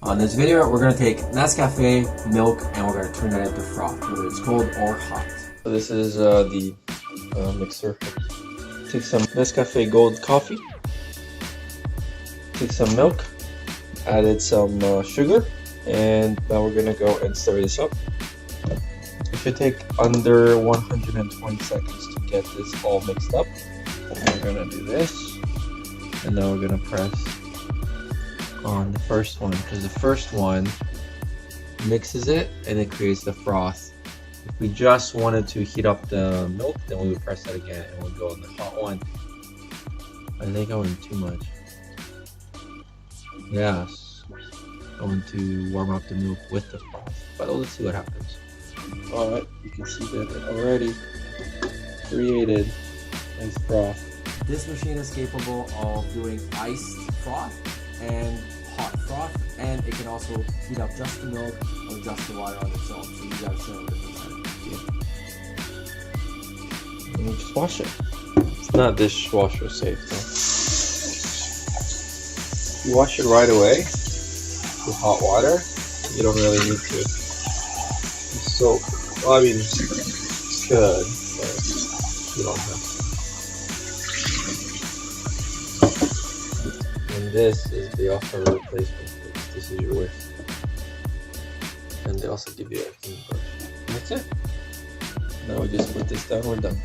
On this video, we're going to take Nescafe milk and we're going to turn that into froth, whether it's cold or hot. So this is the mixer. Take some Nescafe Gold coffee. Take some milk. Added some sugar. And now we're going to go and stir this up. It should take under 120 seconds to get this all mixed up. We're going to do this. And now we're going to press on the first one, because the first one mixes it and it creates the froth. If we just wanted to heat up the milk, then we would press that again and we'll go on the hot one. I think I went too much. Yes, I want to warm up the milk with the froth, but let's see what happens. Alright, you can see that it already created nice froth. This machine is capable of doing iced froth and hot froth, and it can also heat up just the milk or just the water on its own. So you gotta show the difference. And you just wash it. It's not dishwasher safe though. You wash it right away with hot water. You don't really need to. So, well, I mean, it's good, but you don't have to. And this is the offer replacement. This is your whisk. And they also give you a clean brush. And that's it. Now we just put this down, we're done.